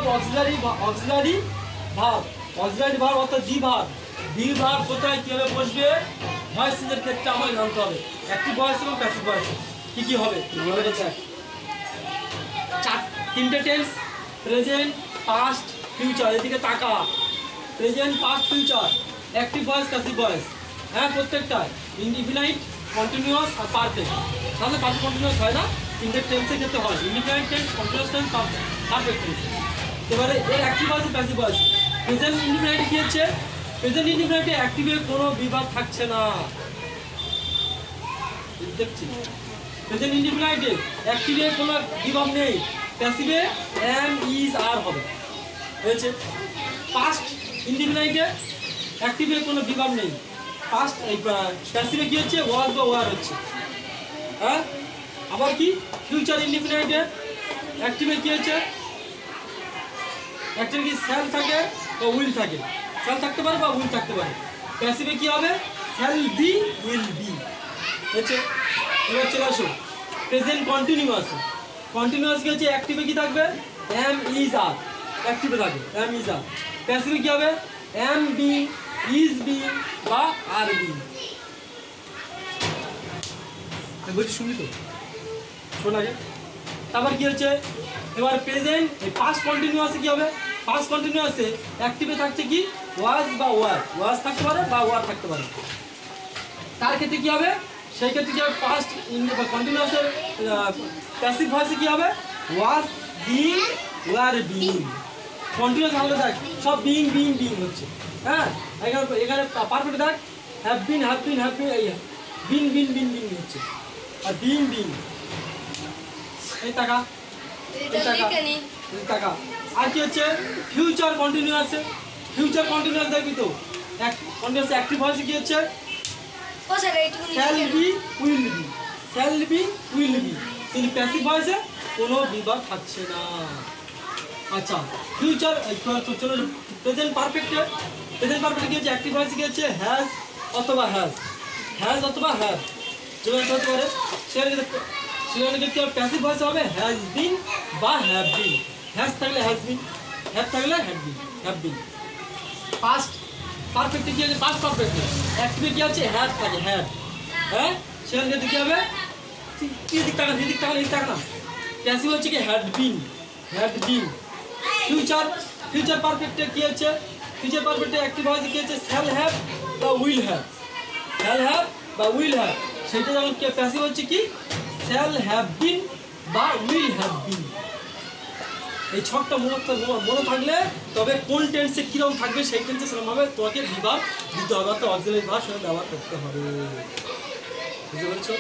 Of auxiliary verb অর্থাৎ be verb কোথায় কিভাবে বসবে ভয়েসের ক্ষেত্রে আমাকে জানতে হবে। অ্যাক্টিভ ভয়েস এবং প্যাসিভ ভয়েস কি হবে তিনটে টেন্স, প্রেজেন্ট, পাস্ট, ফিউচার। এদিকে তাকা, present, past, future, active voice, passive voice. হ্যাঁ, প্রত্যেকটা ইনডিফিনাইট, কন্টিনিউয়াস আর পারফেক্ট। তাহলে পারফেক্ট কন্টিনিউয়াস হয় না, তিনটে টেন্সের ক্ষেত্রে হয়। Indefinite tense, continuous tense, perfect tense. এবারে এর active voice passive voice. Present ইনডিফিনাইটে কি হচ্ছে? প্রেজেন্ট ইনডিফিনাইটে অ্যাক্টিভে কোনো বিভাগ থাকছে না। দেখছি প্রেজেন্ট ইনডিফিনাইটে অ্যাক্টিভে কোনো বিভাগ নেই, প্যাসিভে এম ইজ আর হবে হয়েছে। পাস্ট ইনডিফিনাইটে অ্যাক্টিভে কোনো বিভাগ নেই, পাস্ট এই প্যাসিভে কি হচ্ছে? ওয়াজ বা ওয়ার হচ্ছে। হ্যাঁ, আবার কি ফিউচার ইনডিফিনাইটে অ্যাক্টিভে কি হচ্ছে? অ্যাক্টিভে কি শ্যাল থাকে বা উইল থাকে, শ্যাল থাকতে পারে বা উইল থাকতে পারে। প্যাসিভে কি হবে? শ্যাল বি, উইল বি হচ্ছে। এবার চলে আসো প্রেজেন্ট কন্টিনিউয়াস। কন্টিনিউয়াস কি হচ্ছে? অ্যাক্টিভে কি থাকবে? এম ইজ আর, অ্যাক্টিভে থাকবে এম ইজ আর। প্যাসিভে কি হবে? এম বি, ইজ বি বা আর বি। বলছি শুনলি তো, শোন আগে। তারপর কি হচ্ছে? এবার প্রেজেন্ট পাস্ট কন্টিনিউয়াসে কি হবে? পাস্ট কন্টিনিউয়াসে অ্যাক্টিভে থাকছে কি? ওয়াজ বা ওয়ার, ওয়াজ থাকতে পারে বা ওয়ার থাকতে পারে। তার ক্ষেত্রে কি হবে? সেই ক্ষেত্রে কি হবে? পাস্ট কন্টিনিউয়াসের প্যাসিভ ভয়েসে কি হবে? Was being, were being. Continuous হলে দেখ সব বিং বিং বিং হচ্ছে। হ্যাঁ, এখানে পারফেক্ট দেখ হ্যাভ বিন এই বিন বিন বিন বিন হচ্ছে, আর বিং বিং। এই টাকা টাকা। আর কি হচ্ছে? ফিউচার কন্টিনিউয়াসে, ফিউচার কন্টিনিউয়াস দেখবি তো কন্টিনিউয়াস অ্যাক্টিভ ভয়েসে কি হচ্ছে? Shall be, will be, shall be, will be. কিন্তু প্যাসিভ ভয়েসে কোনো বিভাগ থাকছে না। আচ্ছা, ফিউচার চলো প্রেজেন্ট পারফেক্টে, প্রেজেন্ট পারফেক্টে কি হচ্ছে? অ্যাক্টিভ ভয়েসে কি হচ্ছে? হ্যাজ অথবা হ্যাভ, হ্যাজ অথবা হ্যাভ যেমন হতে পারে। সেখানে কি হবে? প্যাসিভ ভয়েসে হবে হ্যাজ বিন বা হ্যাভ বিন। হ্যাজ থাকলে হ্যাজ বিন, হ্যাভ থাকলে হ্যাভ বিন। পাস্ট পারফেক্টে কি আছে? পাস্ট পারফেক্টে অ্যাক্টিভে কি আছে? হ্যাড থাকে, হ্যাড। হ্যাঁ, সেখানে ক্ষেত্রে কি হবে? দিক টাকা না। প্যাসিভ হচ্ছে কি? Had been. ফিউচার পারফেক্টে কি হচ্ছে? ফিউচার পারফেক্টে অ্যাক্টিভ ভয়েসে কি হচ্ছে? শ্যাল হ্যাভ বা উইল হ্যাভ, সেটা যেমন প্যাসিভ হচ্ছে কি? শ্যাল হ্যাভ বিন বা উইল হ্যাভ বিন। এই ছকটা মনে থাকলে তবে কোন টেন্সে কিরকম থাকবে সেই টেন্সে সেরকমভাবে তোমাকে বিভাগ দিতে হবে, অর্থাৎ অক্সিলারি ভার্ব ব্যবহার করতে হবে। বুঝতে পেরেছো?